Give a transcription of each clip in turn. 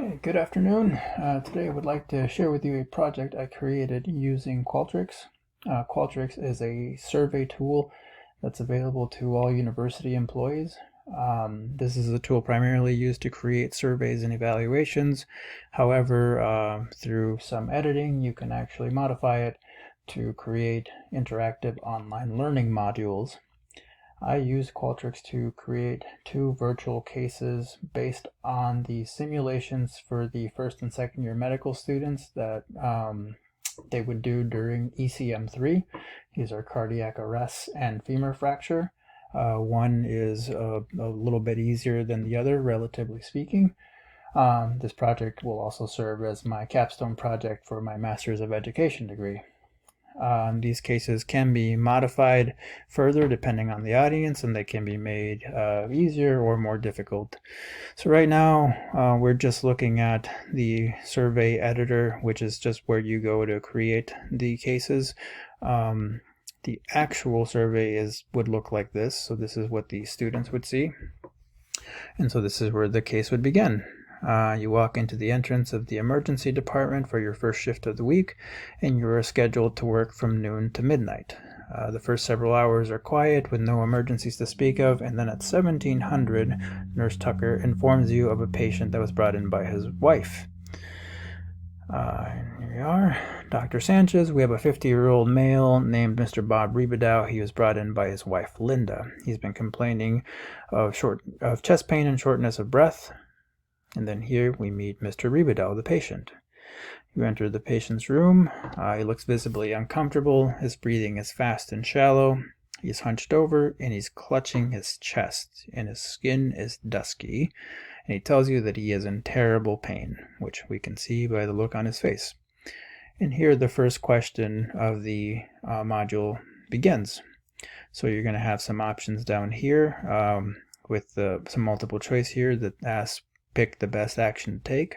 Hey, good afternoon. Today I would like to share with you a project I created using Qualtrics. Qualtrics is a survey tool that's available to all university employees. This is a tool primarily used to create surveys and evaluations. However, through some editing, you can actually modify it to create interactive online learning modules. I used Qualtrics to create two virtual cases based on the simulations for the first and second year medical students that they would do during ECM3. These are cardiac arrests and femur fracture. One is a little bit easier than the other, relatively speaking. This project will also serve as my capstone project for my Master's of Education degree. These cases can be modified further depending on the audience, and they can be made easier or more difficult. So right now we're just looking at the survey editor, which is just where you go to create the cases. The actual survey would look like this. So this is what the students would see. And so this is where the case would begin. You walk into the entrance of the emergency department for your first shift of the week, and you are scheduled to work from noon to midnight. The first several hours are quiet with no emergencies to speak of, and then at 1700, Nurse Tucker informs you of a patient that was brought in by his wife. Here we are. Dr. Sanchez, we have a 50-year-old male named Mr. Bob Rebedow. He was brought in by his wife, Linda. He's been complaining of chest pain and shortness of breath. And then here we meet Mr. Rebedow, the patient. You enter the patient's room. He looks visibly uncomfortable. His breathing is fast and shallow. He's hunched over and he's clutching his chest, and his skin is dusky. And he tells you that he is in terrible pain, which we can see by the look on his face. And here the first question of the module begins. So you're going to have some options down here with some multiple choice here that asks pick the best action to take,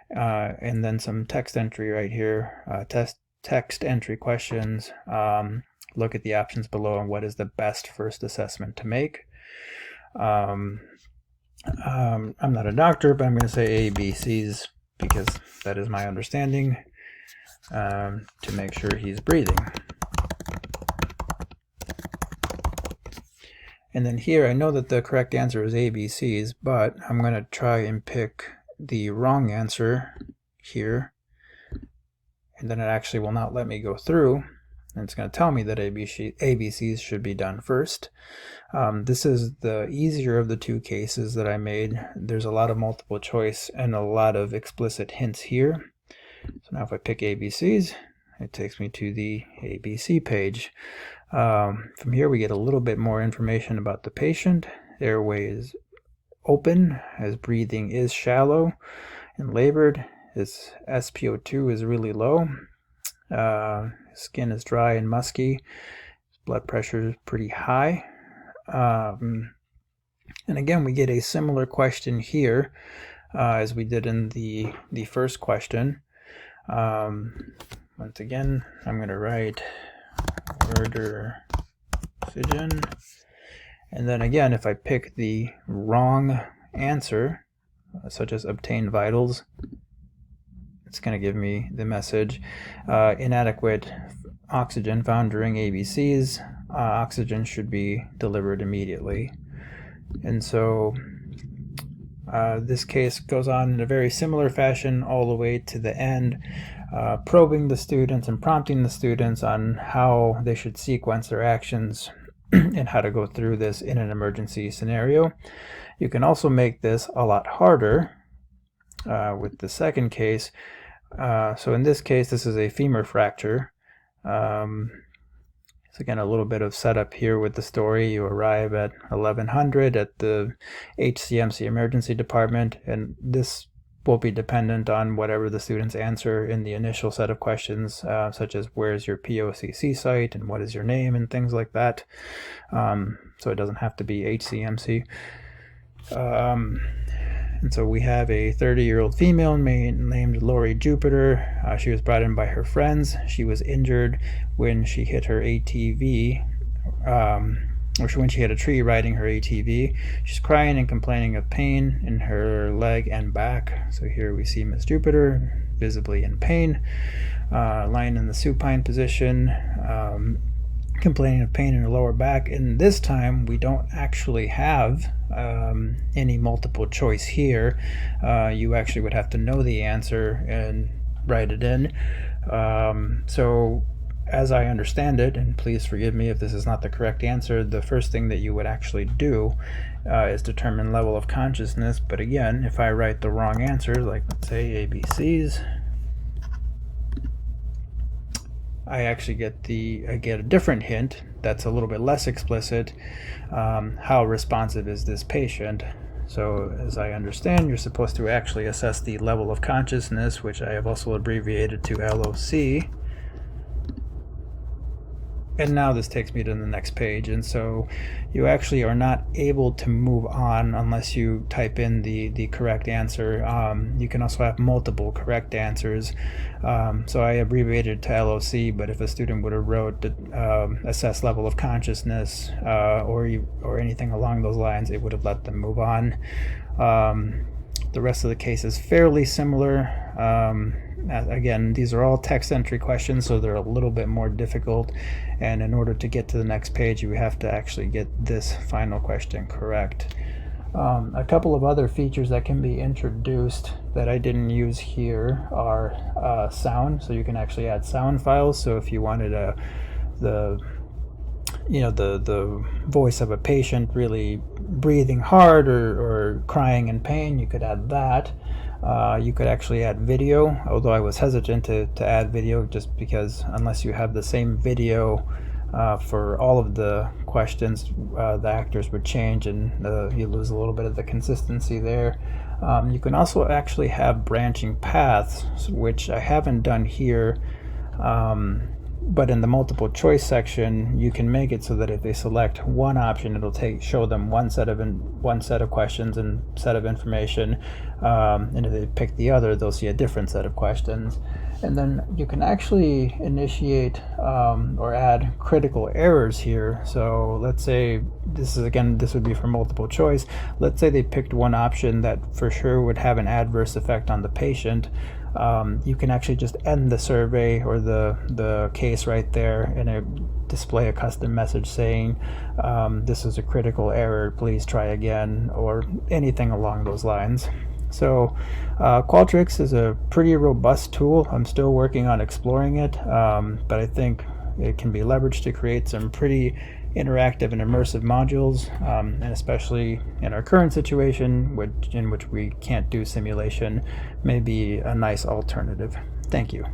and then some text entry right here, text entry questions. Look at the options below and what is the best first assessment to make. I'm not a doctor, but I'm going to say A, B, C's because that is my understanding, to make sure he's breathing. And then here, I know that the correct answer is A, B, C's, but I'm going to try and pick the wrong answer here. And then it actually will not let me go through. And it's going to tell me that A, B, C's should be done first. This is the easier of the two cases that I made. There's a lot of multiple choice and a lot of explicit hints here. So now if I pick A, B, C's, it takes me to the ABC page. From here we get a little bit more information about the patient. Airway is open, his breathing is shallow and labored, his SpO2 is really low, his skin is dry and musky, his blood pressure is pretty high. And again, we get a similar question here as we did in the first question. Once again, I'm going to write order oxygen, and then again, if I pick the wrong answer, such as obtain vitals, it's going to give me the message inadequate oxygen found during ABCs. Oxygen should be delivered immediately. And so this case goes on in a very similar fashion all the way to the end, probing the students and prompting the students on how they should sequence their actions and how to go through this in an emergency scenario. You can also make this a lot harder with the second case. So in this case, this is a femur fracture. So again, a little bit of setup here with the story. You arrive at 1100 at the HCMC emergency department, and this will be dependent on whatever the students answer in the initial set of questions, such as where's your POCC site and what is your name and things like that. So it doesn't have to be HCMC. And so we have a 30-year-old female named Lori Jupiter. She was brought in by her friends. She was injured when she hit her ATV or when she hit a tree riding her ATV. She's crying and complaining of pain in her leg and back. So here we see Miss Jupiter visibly in pain, lying in the supine position, complaining of pain in her lower back. And this time we don't actually have any multiple choice here. You actually would have to know the answer and write it in. So as I understand it, and please forgive me if this is not the correct answer, the first thing that you would actually do is determine level of consciousness. But again, if I write the wrong answer, like let's say ABCs, I actually get a different hint that's a little bit less explicit. How responsive is this patient? So as I understand, you're supposed to actually assess the level of consciousness, which I have also abbreviated to LOC. And now this takes me to the next page, and so you actually are not able to move on unless you type in the correct answer. You can also have multiple correct answers. So I abbreviated to LOC, but if a student would have wrote assess level of consciousness or anything along those lines, it would have let them move on. The rest of the case is fairly similar. Again, these are all text entry questions, so they're a little bit more difficult, and in order to get to the next page you have to actually get this final question correct. A couple of other features that can be introduced that I didn't use here are sound. So you can actually add sound files. So if you wanted the voice of a patient really breathing hard or crying in pain, you could add that. You could actually add video, although I was hesitant to add video just because unless you have the same video for all of the questions, the actors would change and you lose a little bit of the consistency there. You can also actually have branching paths, which I haven't done here. But in the multiple choice section, you can make it so that if they select one option, it'll show them one set of questions and set of information, and if they pick the other, they'll see a different set of questions. And then you can actually initiate or add critical errors here. So let's say this would be for multiple choice. Let's say they picked one option that for sure would have an adverse effect on the patient. You can actually just end the survey or the case right there and display a custom message saying this is a critical error, please try again, or anything along those lines. So Qualtrics is a pretty robust tool. I'm still working on exploring it, but I think it can be leveraged to create some pretty interactive and immersive modules, and especially in our current situation, in which we can't do simulation, may be a nice alternative. Thank you.